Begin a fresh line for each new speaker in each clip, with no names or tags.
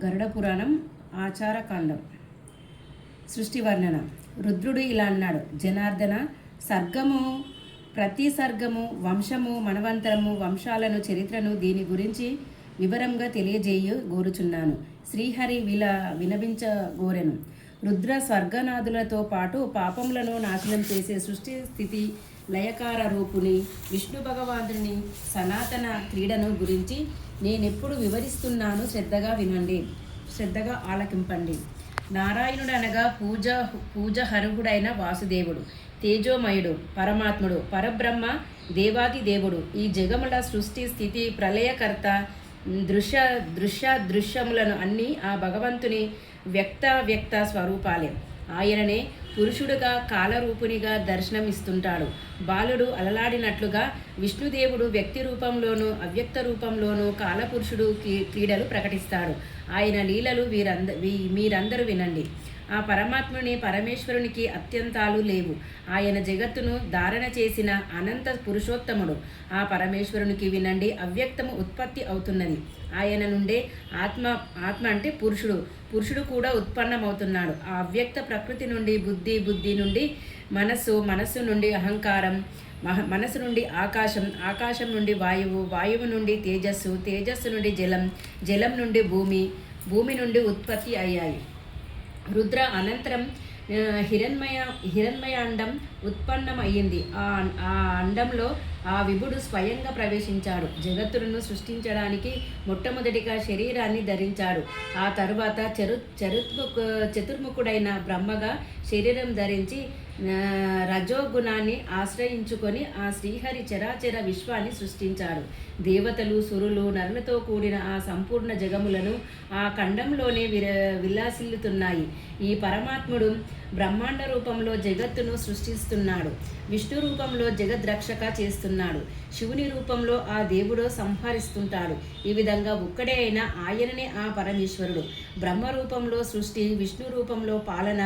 గరుడ పురాణం ఆచారకాండం. సృష్టి వర్ణన. రుద్రుడు ఇలా అన్నాడు: జనార్దన, సర్గము, ప్రతి సర్గము, వంశము, మనవంతరము, వంశాలను, చరిత్రను, దీని గురించి వివరంగా తెలియజేయ గోరుచున్నాను. శ్రీహరి వినవించగోరెను. రుద్ర స్వర్గనాథులతో పాటు పాపములను నాశనం చేసే సృష్టి స్థితి లయకార రూపుని విష్ణు భగవానుని సనాతన క్రీడను గురించి నేనెప్పుడు వివరిస్తున్నాను. శ్రద్ధగా వినండి, శ్రద్ధగా ఆలకింపండి. నారాయణుడు అనగా పూజహరుడైన వాసుదేవుడు, తేజోమయుడు, పరమాత్ముడు, పరబ్రహ్మ, దేవాది దేవుడు, ఈ జగముల సృష్టి స్థితి ప్రళయకర్త, దృశ్యములను అన్నీ ఆ భగవంతుని వ్యక్త స్వరూపాలే. ఆయననే పురుషుడుగా కాలరూపునిగా దర్శనమిస్తుంటాడు. బాలుడు అలలాడినట్లుగా విష్ణుదేవుడు వ్యక్తి రూపంలోనూ అవ్యక్త రూపంలోనూ కాలపురుషుడు క్రీడలు ప్రకటిస్తాడు. ఆయన లీలలు మీరందరూ వినండి. ఆ పరమేశ్వరునికి అత్యంతాలు లేవు. ఆయన జగత్తును ధారణ చేసిన అనంత పురుషోత్తముడు. ఆ పరమేశ్వరునికి వినండి, అవ్యక్తము ఉత్పత్తి అవుతున్నది. ఆయన నుండే ఆత్మ అంటే పురుషుడు కూడా ఉత్పన్నమవుతున్నాడు. ఆ అవ్యక్త ప్రకృతి నుండి బుద్ధి నుండి మనస్సు నుండి అహంకారం, మనసు నుండి ఆకాశం నుండి వాయువు నుండి తేజస్సు నుండి జలం నుండి భూమి నుండి ఉత్పత్తి అయ్యాయి. రుద్ర అనంతరం హిరణ్మయ అండం ఉత్పన్నమయ్యింది. ఆ అండంలో ఆ విభుడు స్వయంగా ప్రవేశించాడు. జగత్తును సృష్టించడానికి మొట్టమొదటిగా శరీరాన్ని ధరించాడు. ఆ తరువాత చతుర్ముఖుడైన బ్రహ్మగా శరీరం ధరించి రజోగుణాన్ని ఆశ్రయించుకొని ఆ శ్రీహరి చరాచర విశ్వాన్ని సృష్టించాడు. దేవతలు, సురులు, నరులతో కూడిన ఆ సంపూర్ణ జగములను ఆ ఖండంలోనే విలాసిల్లుతున్నాయి. ఈ పరమాత్ముడు బ్రహ్మాండ రూపంలో జగత్తును సృష్టిస్తున్నాడు. విష్ణు రూపంలో జగద్రక్షక చేస్తున్నాడు. శివుని రూపంలో ఆ దేవుడు సంహరిస్తుంటాడు. ఈ విధంగా ఒక్కడే అయిన ఆయననే ఆ పరమేశ్వరుడు. బ్రహ్మ రూపంలో సృష్టి, విష్ణు రూపంలో పాలన,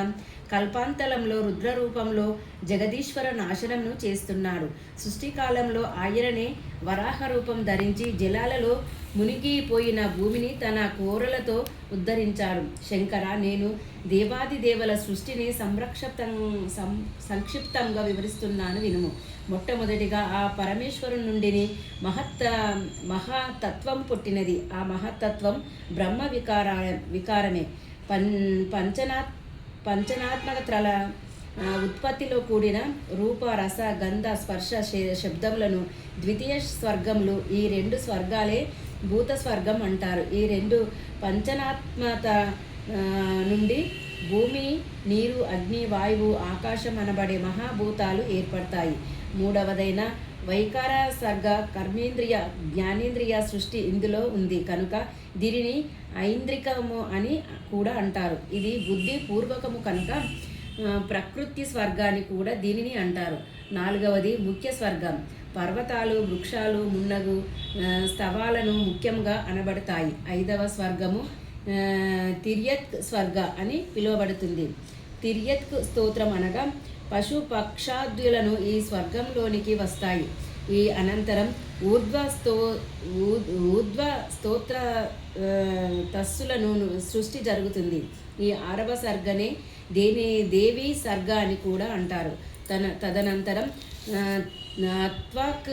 కల్పాంతలంలో రుద్ర రూపంలో జగదీశ్వర నాశనంను చేస్తున్నాడు. సృష్టికాలంలో ఆయననే వరాహ రూపం ధరించి జలాలలో మునిగిపోయిన భూమిని తన కోరలతో ఉద్ధరించాడు. శంకర, నేను దేవాది దేవల సృష్టిని సంక్షిప్తంగా వివరిస్తున్నాను, వినుము. మొట్టమొదటిగా ఆ పరమేశ్వరు నుండి మహాతత్వం పుట్టినది. ఆ మహత్తత్వం బ్రహ్మ వికారమే. పంచనాత్మకత్రల ఉత్పత్తిలో కూడిన రూప, రస, గంధ, స్పర్శ, శబ్దములను ద్వితీయ స్వర్గములు. ఈ రెండు స్వర్గాలే భూత స్వర్గం అంటారు. ఈ రెండు పంచనాత్మత నుండి భూమి, నీరు, అగ్ని, వాయువు, ఆకాశం అనబడే మహాభూతాలు ఏర్పడతాయి. మూడవదైన వైకార సర్గ కర్మేంద్రియ, జ్ఞానేంద్రియ సృష్టి ఇందులో ఉంది కనుక దీనిని ఐంద్రికము అని కూడా అంటారు. ఇది బుద్ధి పూర్వకము కనుక ప్రకృతి స్వర్గాన్ని కూడా దీనిని అంటారు. నాలుగవది ముఖ్య స్వర్గం. పర్వతాలు, వృక్షాలు, మున్నగు స్థవాలను ముఖ్యంగా అనబడతాయి. ఐదవ స్వర్గము తిర్యత్ స్వర్గ అని పిలువబడుతుంది. తిర్యత్ స్తోత్రం అనగా పశు పక్షాదులను ఈ స్వర్గంలోనికి వస్తాయి. ఈ అనంతరం ఊర్ధ్వ స్తోత్ర తస్సులను సృష్టి జరుగుతుంది. ఈ ఆరవ సర్గనే దేవి సర్గ అని కూడా అంటారు. తదనంతరం త్వాక్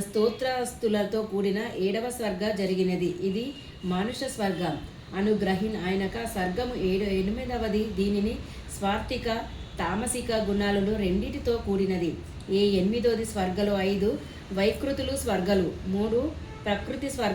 స్తోత్రస్తులతో కూడిన ఏడవ స్వర్గ జరిగినది. ఇది మానుష స్వర్గం. అనుగ్రహిన్ ఆయనక స్వర్గము ఎనిమిదవది. దీనిని స్వార్థిక, తామసిక గుణాలను రెండిటితో కూడినది. ఈ ఎనిమిదోది స్వర్గలు 5 వైకృతులు స్వర్గలు, 3 ప్రకృతి స్వర్గ